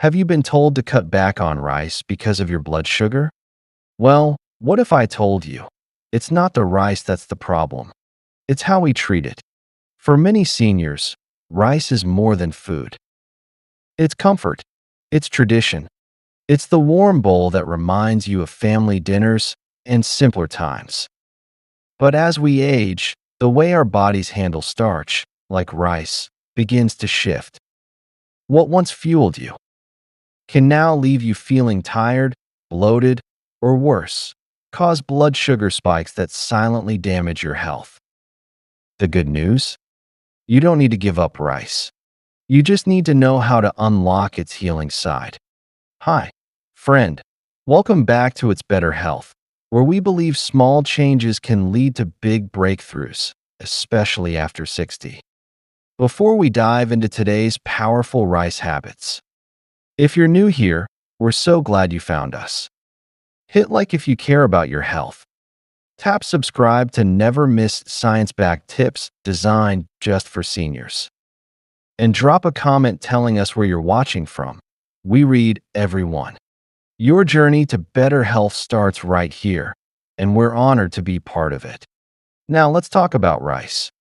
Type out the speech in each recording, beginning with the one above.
Have you been told to cut back on rice because of your blood sugar? Well, what if I told you? It's not the rice that's the problem. It's how we treat it. For many seniors, rice is more than food. It's comfort. It's tradition. It's the warm bowl that reminds you of family dinners and simpler times. But as we age, the way our bodies handle starch, like rice, begins to shift. What once fueled you can now leave you feeling tired, bloated, or worse, cause blood sugar spikes that silently damage your health. The good news? You don't need to give up rice. You just need to know how to unlock its healing side. Hi, friend. Welcome back to It's Better Health, where we believe small changes can lead to big breakthroughs, especially after 60. Before we dive into today's powerful rice habits, if you're new here, we're so glad you found us. Hit like if you care about your health. Tap subscribe to never miss science-backed tips designed just for seniors. And drop a comment telling us where you're watching from. We read every one. Your journey to better health starts right here, and we're honored to be part of it. Now let's talk about rice.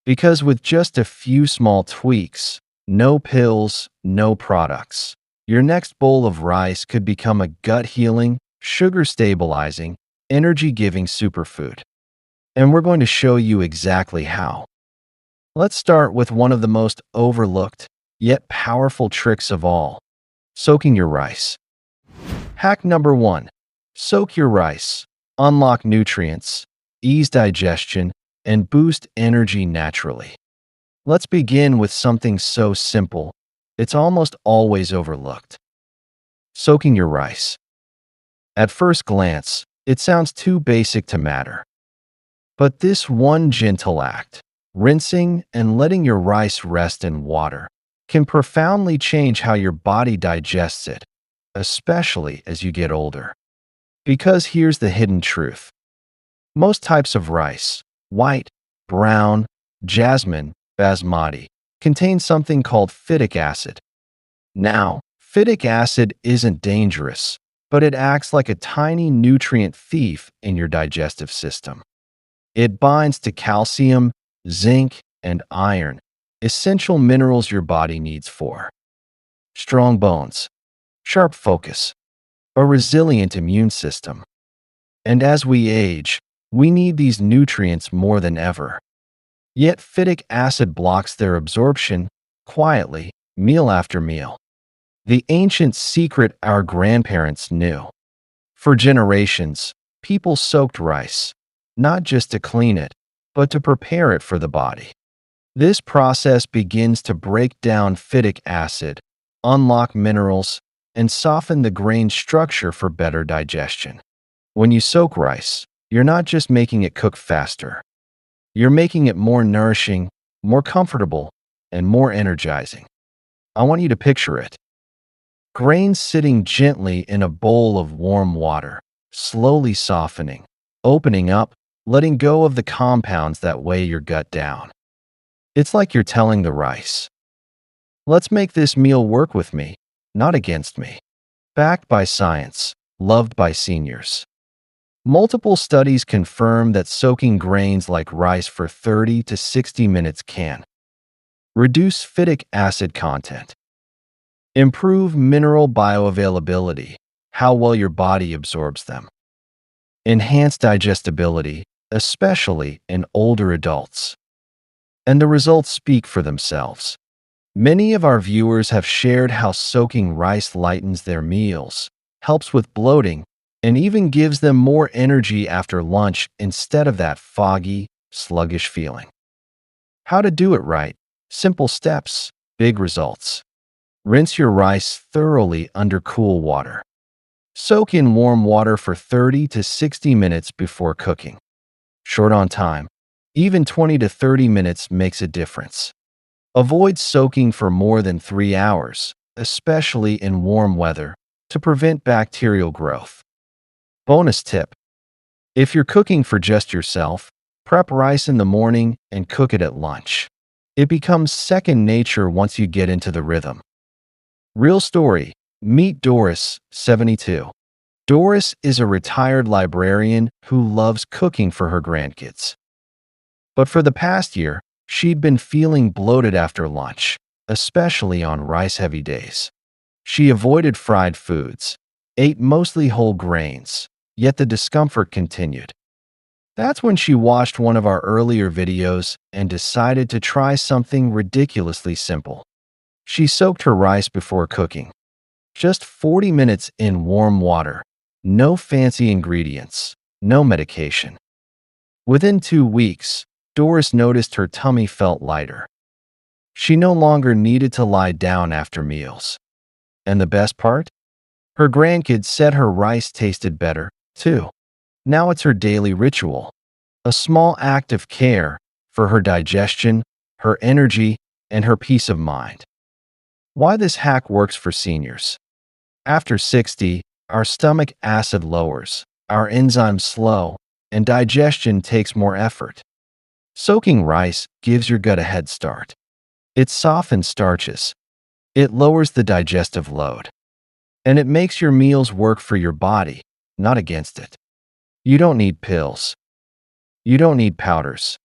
Because with just a few small tweaks, no pills, no products, your next bowl of rice could become a gut-healing, sugar-stabilizing, energy-giving superfood. And we're going to show you exactly how. Let's start with one of the most overlooked, yet powerful tricks of all: soaking your rice. Hack number 1. Soak your rice. Unlock nutrients, ease digestion, and boost energy naturally. Let's begin with something so simple, it's almost always overlooked. Soaking your rice. At first glance, it sounds too basic to matter. But this one gentle act, rinsing and letting your rice rest in water, can profoundly change how your body digests it, especially as you get older. Because here's the hidden truth. Most types of rice, white, brown, jasmine, basmati, contain something called phytic acid. Now, phytic acid isn't dangerous, but it acts like a tiny nutrient thief in your digestive system. It binds to calcium, zinc, and iron, essential minerals your body needs for strong bones, sharp focus, a resilient immune system. And as we age, we need these nutrients more than ever. Yet phytic acid blocks their absorption quietly, meal after meal. The ancient secret our grandparents knew. For generations, people soaked rice, not just to clean it, but to prepare it for the body. This process begins to break down phytic acid, unlock minerals, and soften the grain structure for better digestion. When you soak rice, you're not just making it cook faster. You're making it more nourishing, more comfortable, and more energizing. I want you to picture it. Grains sitting gently in a bowl of warm water, slowly softening, opening up, letting go of the compounds that weigh your gut down. It's like you're telling the rice, let's make this meal work with me, not against me. Backed by science, loved by seniors. Multiple studies confirm that soaking grains like rice for 30 to 60 minutes can reduce phytic acid content, improve mineral bioavailability, how well your body absorbs them, enhance digestibility, especially in older adults. And the results speak for themselves. Many of our viewers have shared how soaking rice lightens their meals, helps with bloating, and even gives them more energy after lunch instead of that foggy, sluggish feeling. How to do it right? Simple steps, big results. Rinse your rice thoroughly under cool water. Soak in warm water for 30 to 60 minutes before cooking. Short on time, even 20 to 30 minutes makes a difference. Avoid soaking for more than 3 hours, especially in warm weather, to prevent bacterial growth. Bonus tip: if you're cooking for just yourself, prep rice in the morning and cook it at lunch. It becomes second nature once you get into the rhythm. Real story, Meet Doris, 72. Doris is a retired librarian who loves cooking for her grandkids. But for the past year, she'd been feeling bloated after lunch, especially on rice-heavy days. She avoided fried foods, ate mostly whole grains, yet the discomfort continued. That's when she watched one of our earlier videos and decided to try something ridiculously simple. She soaked her rice before cooking, just 40 minutes in warm water, no fancy ingredients, no medication. Within 2 weeks, Doris noticed her tummy felt lighter. She no longer needed to lie down after meals. And the best part? Her grandkids said her rice tasted better, too. Now it's her daily ritual, a small act of care for her digestion, her energy, and her peace of mind. Why this hack works for seniors. After 60, our stomach acid lowers, our enzymes slow, and digestion takes more effort. Soaking rice gives your gut a head start. It softens starches. It lowers the digestive load. And it makes your meals work for your body, not against it. You don't need pills. You don't need powders.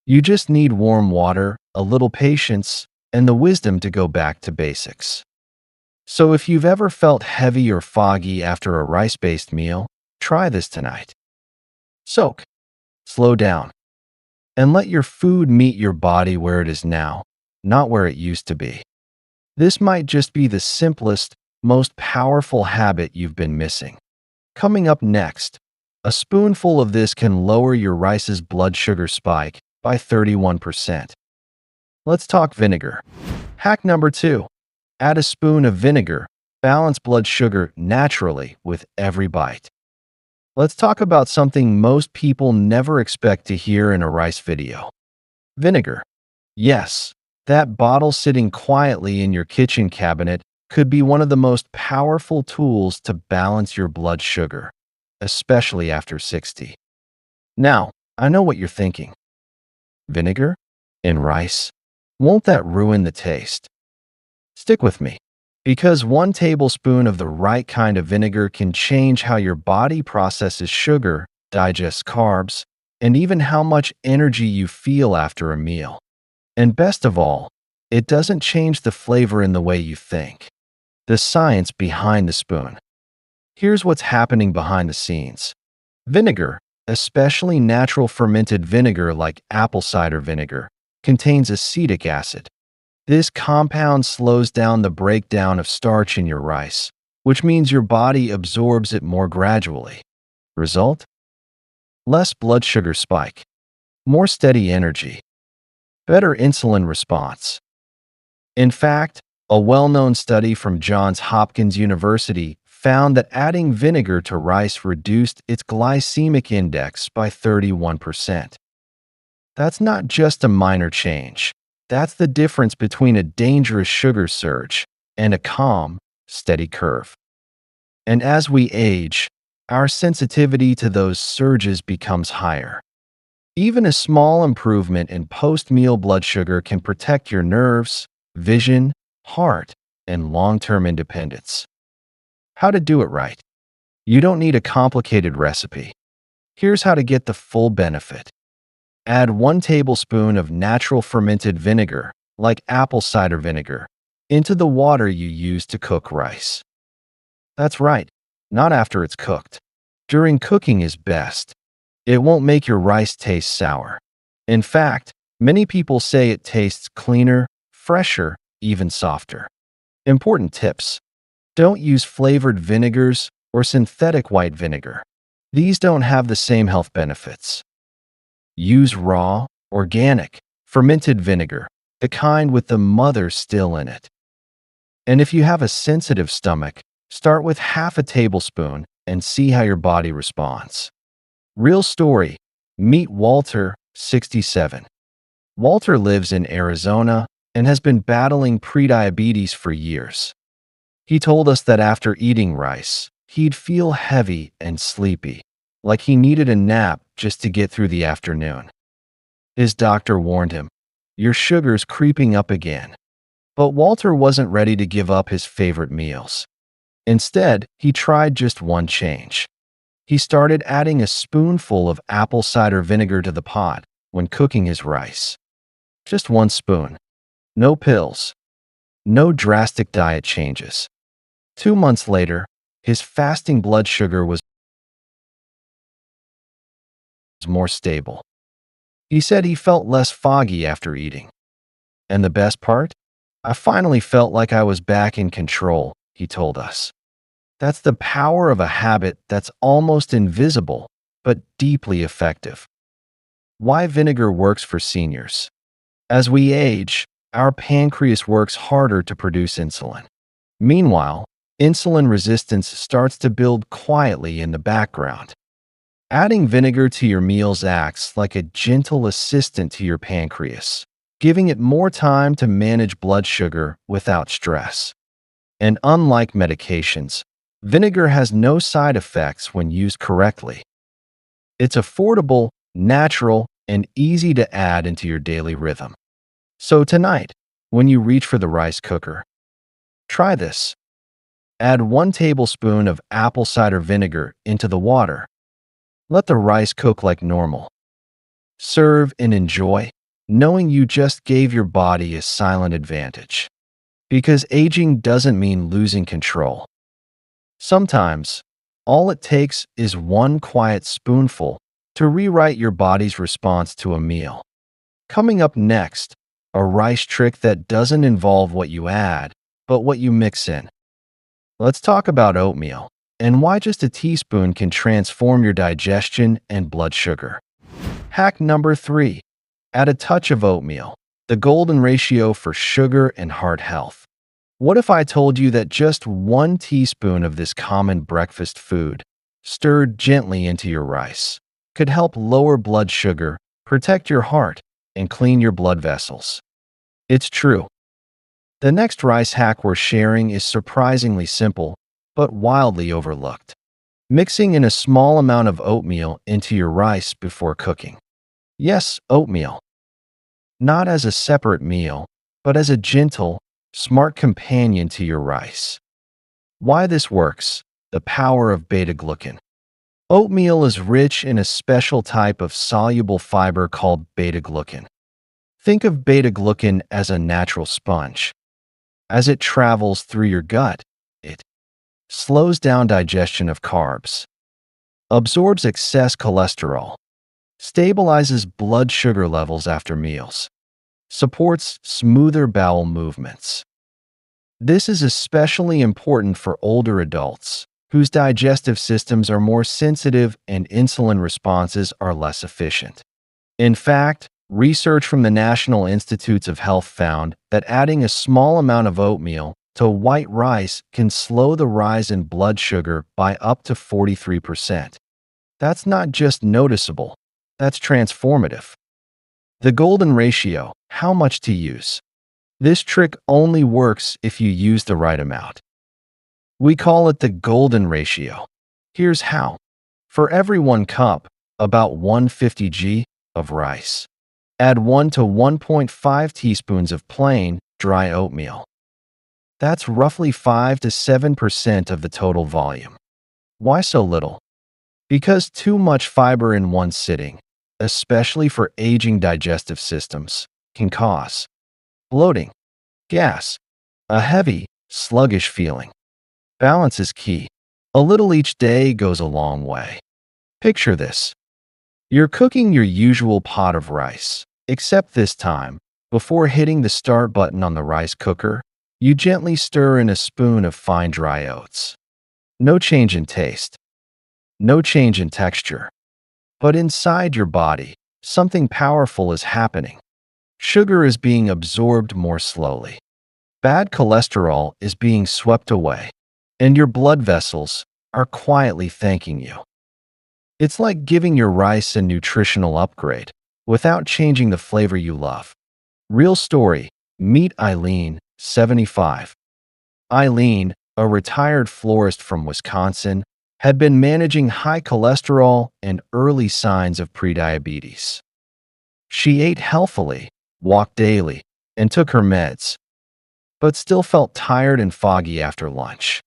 You just need warm water, a little patience, and the wisdom to go back to basics. So if you've ever felt heavy or foggy after a rice-based meal, try this tonight. Soak. Slow down. And let your food meet your body where it is now, not where it used to be. This might just be the simplest, most powerful habit you've been missing. Coming up next, a spoonful of this can lower your rice's blood sugar spike by 31%. Let's talk vinegar. Hack number 2. Add a spoon of vinegar. Balance blood sugar naturally with every bite. Let's talk about something most people never expect to hear in a rice video. Vinegar. Yes, that bottle sitting quietly in your kitchen cabinet could be one of the most powerful tools to balance your blood sugar, especially after 60. Now, I know what you're thinking. Vinegar? In rice? Won't that ruin the taste? Stick with me, because 1 tablespoon of the right kind of vinegar can change how your body processes sugar, digests carbs, and even how much energy you feel after a meal. And best of all, it doesn't change the flavor in the way you think. The science behind the spoon. Here's what's happening behind the scenes. Vinegar, especially natural fermented vinegar like apple cider vinegar, contains acetic acid. This compound slows down the breakdown of starch in your rice, which means your body absorbs it more gradually. Result? Less blood sugar spike, more steady energy, better insulin response. In fact, a well-known study from Johns Hopkins University found that adding vinegar to rice reduced its glycemic index by 31%. That's not just a minor change. That's the difference between a dangerous sugar surge and a calm, steady curve. And as we age, our sensitivity to those surges becomes higher. Even a small improvement in post-meal blood sugar can protect your nerves, vision, heart, and long-term independence. How to do it right. You don't need a complicated recipe. Here's how to get the full benefit. Add 1 tablespoon of natural fermented vinegar, like apple cider vinegar, into the water you use to cook rice. That's right, not after it's cooked. During cooking is best. It won't make your rice taste sour. In fact, many people say it tastes cleaner, fresher, even softer. Important tips. Don't use flavored vinegars or synthetic white vinegar. These don't have the same health benefits. Use raw, organic, fermented vinegar, the kind with the mother still in it. And if you have a sensitive stomach, start with half a tablespoon and see how your body responds. Real story. Meet Walter, 67. Walter lives in Arizona and has been battling prediabetes for years. He told us that after eating rice, he'd feel heavy and sleepy, like he needed a nap just to get through the afternoon. His doctor warned him, "Your sugar's creeping up again." But Walter wasn't ready to give up his favorite meals. Instead, he tried just one change. He started adding a spoonful of apple cider vinegar to the pot when cooking his rice. Just one spoon. No pills. No drastic diet changes. 2 months later, his fasting blood sugar was more stable. He said he felt less foggy after eating. And the best part? I finally felt like I was back in control, he told us. That's the power of a habit that's almost invisible, but deeply effective. Why vinegar works for seniors. As we age, our pancreas works harder to produce insulin. Meanwhile, insulin resistance starts to build quietly in the background. Adding vinegar to your meals acts like a gentle assistant to your pancreas, giving it more time to manage blood sugar without stress. And unlike medications, vinegar has no side effects when used correctly. It's affordable, natural, and easy to add into your daily rhythm. So tonight, when you reach for the rice cooker, try this. Add 1 tablespoon of apple cider vinegar into the water. Let the rice cook like normal. Serve and enjoy, knowing you just gave your body a silent advantage. Because aging doesn't mean losing control. Sometimes, all it takes is one quiet spoonful to rewrite your body's response to a meal. Coming up next, a rice trick that doesn't involve what you add, but what you mix in. Let's talk about oatmeal and why just a teaspoon can transform your digestion and blood sugar. Hack number 3. Add a touch of oatmeal, the golden ratio for sugar and heart health. What if I told you that just 1 teaspoon of this common breakfast food, stirred gently into your rice, could help lower blood sugar, protect your heart, and clean your blood vessels? It's true. The next rice hack we're sharing is surprisingly simple, but wildly overlooked. Mixing in a small amount of oatmeal into your rice before cooking. Yes, oatmeal. Not as a separate meal, but as a gentle, smart companion to your rice. Why this works? The power of beta-glucan. Oatmeal is rich in a special type of soluble fiber called beta-glucan. Think of beta-glucan as a natural sponge. As it travels through your gut, it slows down digestion of carbs, absorbs excess cholesterol, stabilizes blood sugar levels after meals, supports smoother bowel movements. This is especially important for older adults whose digestive systems are more sensitive and insulin responses are less efficient. In fact, research from the National Institutes of Health found that adding a small amount of oatmeal to white rice can slow the rise in blood sugar by up to 43%. That's not just noticeable, that's transformative. The golden ratio, how much to use. This trick only works if you use the right amount. We call it the golden ratio. Here's how. For every 1 cup, about 150 g of rice, add 1 to 1.5 teaspoons of plain, dry oatmeal. That's roughly 5 to 7% of the total volume. Why so little? Because too much fiber in one sitting, especially for aging digestive systems, can cause bloating, gas, a heavy, sluggish feeling. Balance is key. A little each day goes a long way. Picture this. You're cooking your usual pot of rice, except this time, before hitting the start button on the rice cooker, you gently stir in a spoon of fine dry oats. No change in taste. No change in texture. But inside your body, something powerful is happening. Sugar is being absorbed more slowly. Bad cholesterol is being swept away, and your blood vessels are quietly thanking you. It's like giving your rice a nutritional upgrade without changing the flavor you love. Real story, meet Eileen, 75. Eileen, a retired florist from Wisconsin, had been managing high cholesterol and early signs of prediabetes. She ate healthily, walked daily, and took her meds. but still felt tired and foggy after lunch.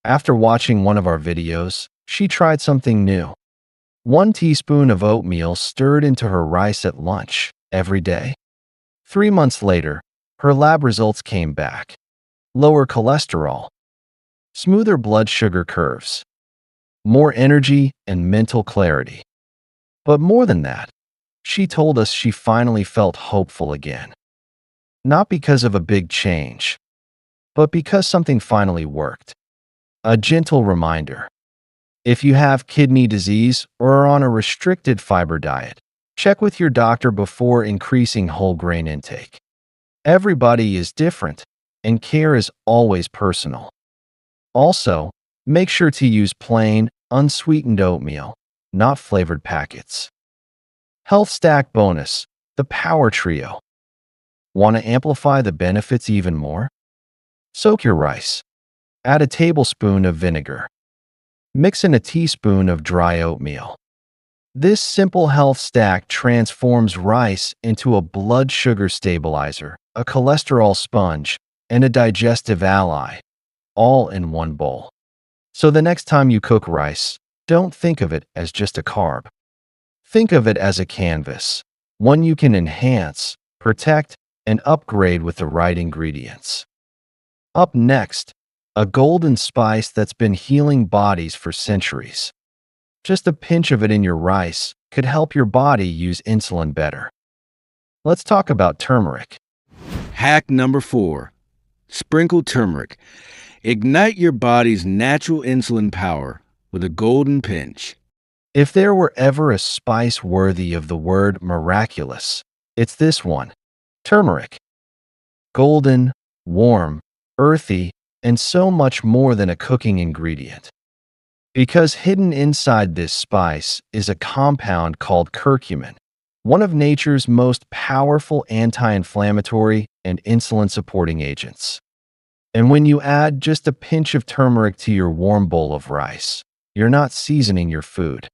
After watching one of our videos, she tried something new. 1 teaspoon of oatmeal stirred into her rice at lunch every day. 3 months later, her lab results came back. Lower cholesterol, smoother blood sugar curves, more energy and mental clarity. But more than that, she told us she finally felt hopeful again. Not because of a big change, but because something finally worked. A gentle reminder. If you have kidney disease or are on a restricted fiber diet, check with your doctor before increasing whole grain intake. Everybody is different, and care is always personal. Also, make sure to use plain, unsweetened oatmeal, not flavored packets. Health Stack Bonus, the Power Trio. Want to amplify the benefits even more? Soak your rice. Add a tablespoon of vinegar. Mix in a teaspoon of dry oatmeal. This simple health stack transforms rice into a blood sugar stabilizer, a cholesterol sponge, and a digestive ally, all in one bowl. So the next time you cook rice, don't think of it as just a carb. Think of it as a canvas, one you can enhance, protect, and upgrade with the right ingredients. Up next, a golden spice that's been healing bodies for centuries. Just a pinch of it in your rice could help your body use insulin better. Let's talk about turmeric. Hack number 4. Sprinkle turmeric. Ignite your body's natural insulin power with a golden pinch. If there were ever a spice worthy of the word miraculous, it's this one. Turmeric. Golden, warm, earthy, and so much more than a cooking ingredient. Because hidden inside this spice is a compound called curcumin, one of nature's most powerful anti-inflammatory and insulin-supporting agents. And when you add just a pinch of turmeric to your warm bowl of rice, you're not seasoning your food.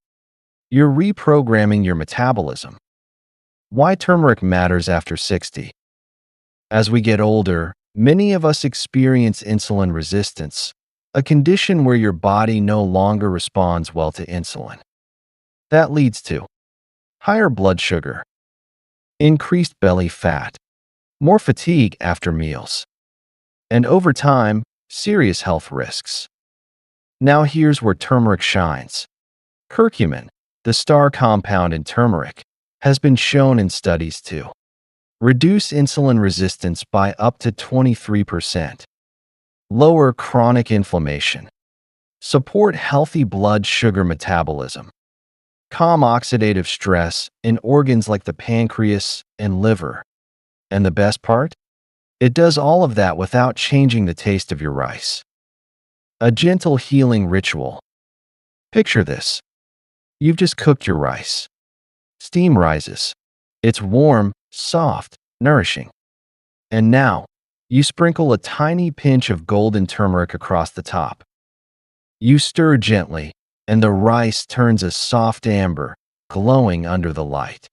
You're reprogramming your metabolism. Why turmeric matters after 60? As we get older, many of us experience insulin resistance, a condition where your body no longer responds well to insulin. That leads to higher blood sugar, increased belly fat, more fatigue after meals, and over time, serious health risks. Now here's where turmeric shines. Curcumin, the star compound in turmeric, has been shown in studies to reduce insulin resistance by up to 23%, lower chronic inflammation, support healthy blood sugar metabolism, calm oxidative stress in organs like the pancreas and liver. And the best part? It does all of that without changing the taste of your rice. A gentle healing ritual. Picture this. You've just cooked your rice. Steam rises. It's warm, soft, nourishing. And now, you sprinkle a tiny pinch of golden turmeric across the top. You stir gently, and the rice turns a soft amber, glowing under the light.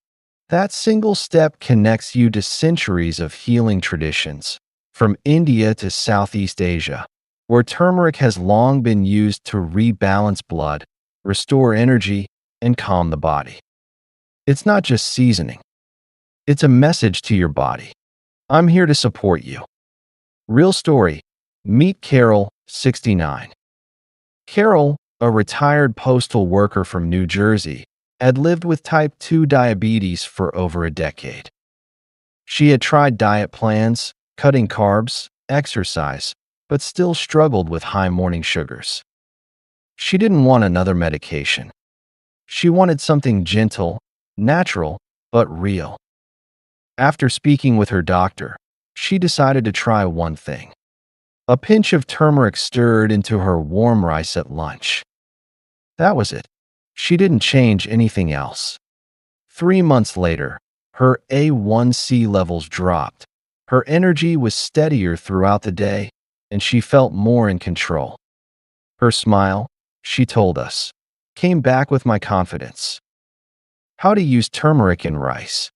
That single step connects you to centuries of healing traditions, from India to Southeast Asia, where turmeric has long been used to rebalance blood, restore energy, and calm the body. It's not just seasoning. It's a message to your body. I'm here to support you. Real story. Meet Carol, 69. Carol, a retired postal worker from New Jersey, had lived with type 2 diabetes for over a decade. She had tried diet plans, cutting carbs, exercise, but still struggled with high morning sugars. She didn't want another medication. She wanted something gentle, natural, but real. After speaking with her doctor, she decided to try one thing. A pinch of turmeric stirred into her warm rice at lunch. That was it. She didn't change anything else. 3 months later, her A1C levels dropped. Her energy was steadier throughout the day, and she felt more in control. Her smile, she told us, came back with my confidence. How to use turmeric in rice.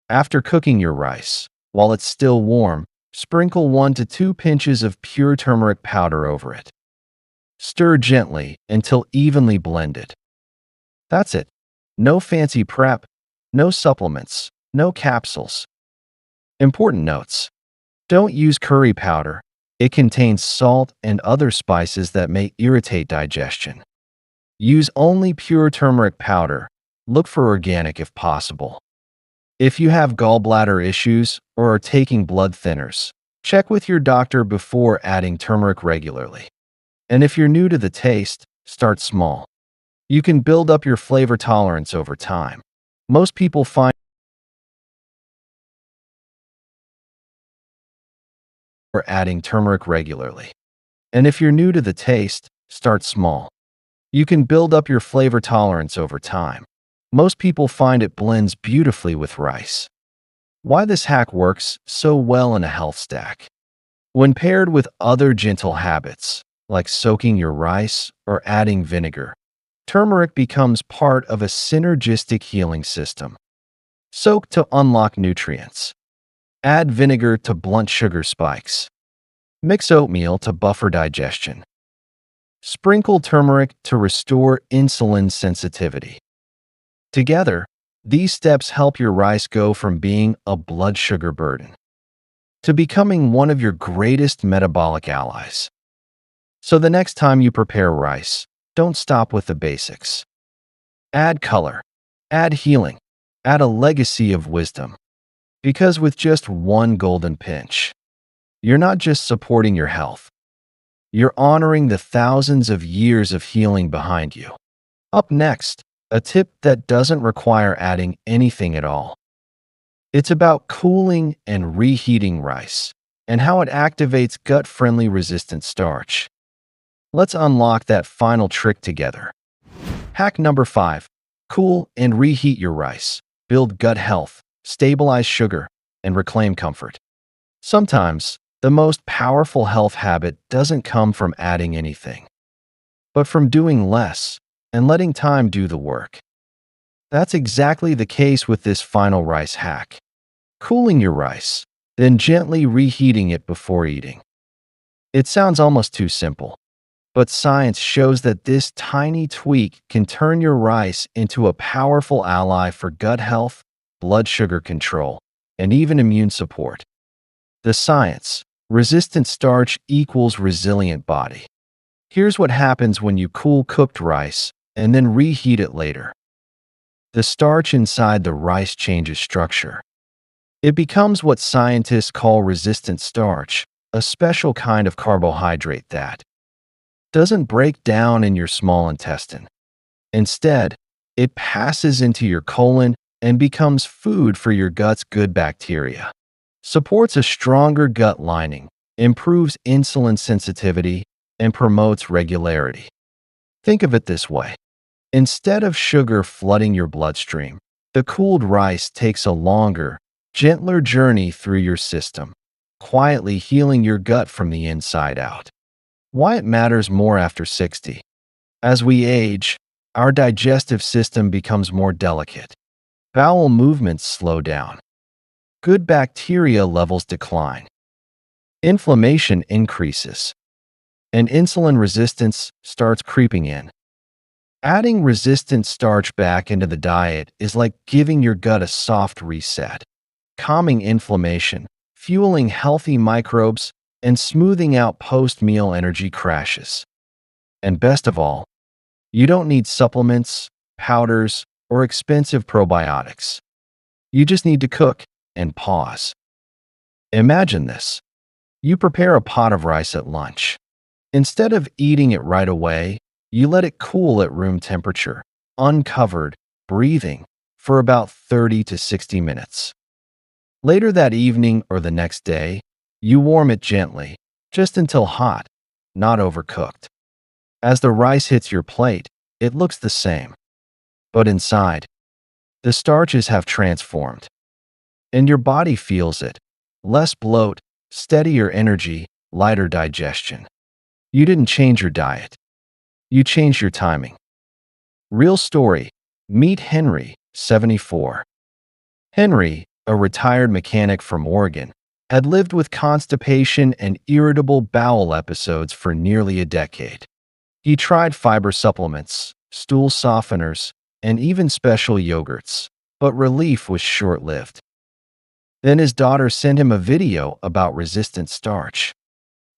After cooking your rice, while it's still warm, Sprinkle 1 to 2 pinches of pure turmeric powder over it. Stir gently until evenly blended. That's it. No fancy prep, no supplements, no capsules. Important notes. Don't use curry powder. It contains salt and other spices that may irritate digestion. Use only pure turmeric powder. Look for organic if possible. If you have gallbladder issues or are taking blood thinners, check with your doctor before adding turmeric regularly. And if you're new to the taste, start small. You can build up your flavor tolerance over time. Most people find or adding turmeric regularly. And if you're new to the taste, start small. You can build up your flavor tolerance over time. Most people find it blends beautifully with rice. Why this hack works so well in a health stack. When paired with other gentle habits, like soaking your rice or adding vinegar, turmeric becomes part of a synergistic healing system. Soak to unlock nutrients. Add vinegar to blunt sugar spikes. Mix oatmeal to buffer digestion. Sprinkle turmeric to restore insulin sensitivity. Together, these steps help your rice go from being a blood sugar burden to becoming one of your greatest metabolic allies. So the next time you prepare rice, don't stop with the basics. Add color, add healing, add a legacy of wisdom. Because with just one golden pinch, you're not just supporting your health, you're honoring the thousands of years of healing behind you. Up next, a tip that doesn't require adding anything at all. It's about cooling and reheating rice and how it activates gut-friendly resistant starch. Let's unlock that final trick together. Hack number 5. Cool and reheat your rice. Build gut health, stabilize sugar, and reclaim comfort. Sometimes, the most powerful health habit doesn't come from adding anything, but from doing less and letting time do the work. That's exactly the case with this final rice hack. Cooling your rice, then gently reheating it before eating. It sounds almost too simple, but science shows that this tiny tweak can turn your rice into a powerful ally for gut health, blood sugar control, and even immune support. The science: resistant starch equals resilient body. Here's what happens when you cool cooked rice and then reheat it later. The starch inside the rice changes structure. It becomes what scientists call resistant starch, a special kind of carbohydrate that doesn't break down in your small intestine. Instead, it passes into your colon and becomes food for your gut's good bacteria. Supports a stronger gut lining, improves insulin sensitivity, and promotes regularity. Think of it this way. Instead of sugar flooding your bloodstream, the cooled rice takes a longer, gentler journey through your system, quietly healing your gut from the inside out. Why it matters more after 60. As we age, our digestive system becomes more delicate. Bowel movements slow down. Good bacteria levels decline. Inflammation increases. And insulin resistance starts creeping in. Adding resistant starch back into the diet is like giving your gut a soft reset, calming inflammation, fueling healthy microbes, and smoothing out post-meal energy crashes. And best of all, you don't need supplements, powders, or expensive probiotics. You just need to cook and pause. Imagine this. You prepare a pot of rice at lunch. Instead of eating it right away, you let it cool at room temperature, uncovered, breathing, for about 30 to 60 minutes. Later that evening or the next day, you warm it gently, just until hot, not overcooked. As the rice hits your plate, it looks the same. But inside, the starches have transformed. And your body feels it. Less bloat, steadier energy, lighter digestion. You didn't change your diet. You changed your timing. Real story. Meet Henry, 74. Henry, a retired mechanic from Oregon, had lived with constipation and irritable bowel episodes for nearly a decade. He tried fiber supplements, stool softeners, and even special yogurts, but relief was short-lived. Then his daughter sent him a video about resistant starch.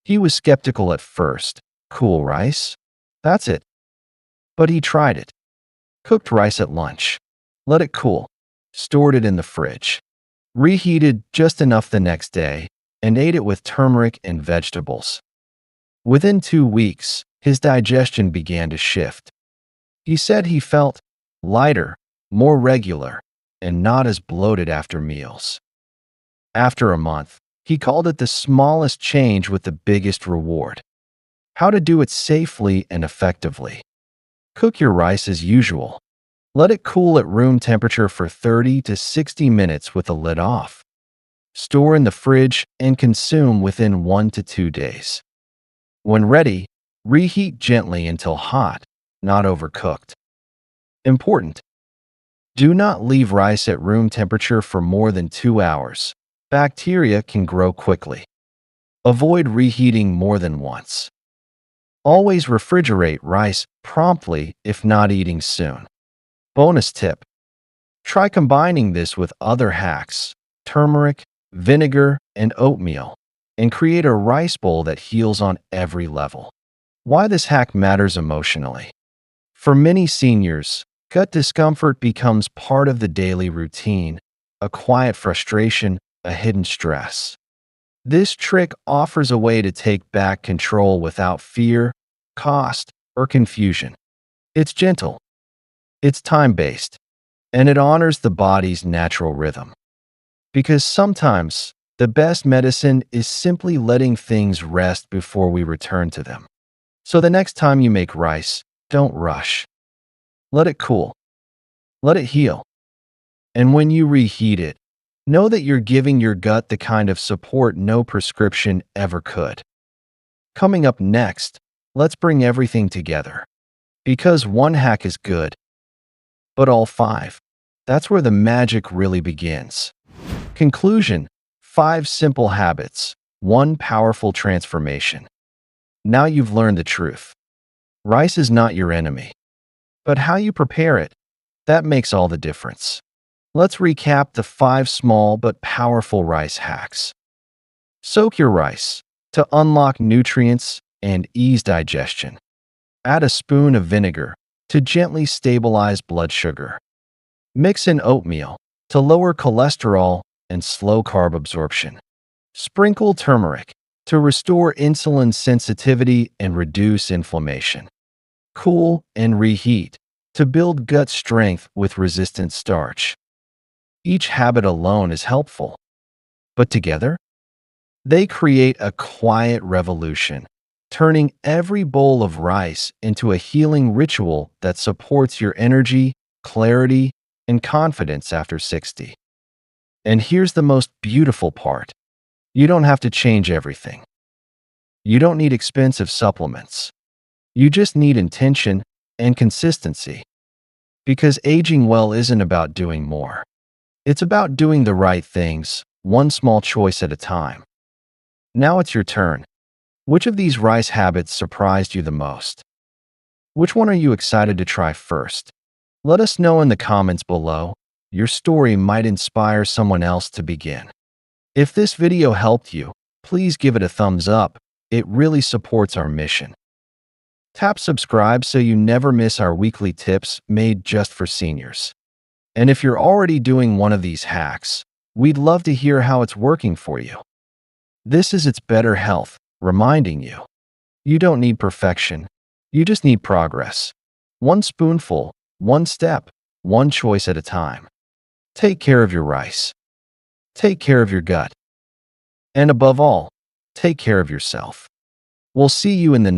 He was skeptical at first. Cool rice? That's it. But he tried it. Cooked rice at lunch. Let it cool. Stored it in the fridge. Reheated just enough the next day, and ate it with turmeric and vegetables. Within 2 weeks, his digestion began to shift. He said he felt lighter, more regular, and not as bloated after meals. After a month, he called it the smallest change with the biggest reward. How to do it safely and effectively. Cook your rice as usual. Let it cool at room temperature for 30 to 60 minutes with the lid off. Store in the fridge and consume within 1 to 2 days. When ready, reheat gently until hot, not overcooked. Important: do not leave rice at room temperature for more than 2 hours. Bacteria can grow quickly. Avoid reheating more than once. Always refrigerate rice promptly if not eating soon. Bonus tip: try combining this with other hacks, turmeric, vinegar, and oatmeal, and create a rice bowl that heals on every level. Why this hack matters emotionally. For many seniors, gut discomfort becomes part of the daily routine, a quiet frustration, a hidden stress. This trick offers a way to take back control without fear, cost, or confusion. It's gentle, it's time-based, and it honors the body's natural rhythm. Because sometimes, the best medicine is simply letting things rest before we return to them. So the next time you make rice, don't rush. Let it cool. Let it heal. And when you reheat it, know that you're giving your gut the kind of support no prescription ever could. Coming up next, let's bring everything together. Because one hack is good, but all 5. That's where the magic really begins. Conclusion: 5 simple habits, 1 powerful transformation. Now you've learned the truth. Rice is not your enemy, but how you prepare it, that makes all the difference. Let's recap the 5 small but powerful rice hacks. Soak your rice to unlock nutrients and ease digestion. Add a spoon of vinegar to gently stabilize blood sugar. Mix in oatmeal to lower cholesterol and slow carb absorption. Sprinkle turmeric to restore insulin sensitivity and reduce inflammation. Cool and reheat to build gut strength with resistant starch. Each habit alone is helpful, but together, they create a quiet revolution, turning every bowl of rice into a healing ritual that supports your energy, clarity, and confidence after 60. And here's the most beautiful part. You don't have to change everything. You don't need expensive supplements. You just need intention and consistency. Because aging well isn't about doing more. It's about doing the right things, one small choice at a time. Now it's your turn. Which of these rice habits surprised you the most? Which one are you excited to try first? Let us know in the comments below. Your story might inspire someone else to begin. If this video helped you, please give it a thumbs up. It really supports our mission. Tap subscribe so you never miss our weekly tips made just for seniors. And if you're already doing one of these hacks, we'd love to hear how it's working for you. This is It's Better Health, reminding you, you don't need perfection, you just need progress. One spoonful, one step, one choice at a time. Take care of your rice. Take care of your gut. And above all, take care of yourself. We'll see you in the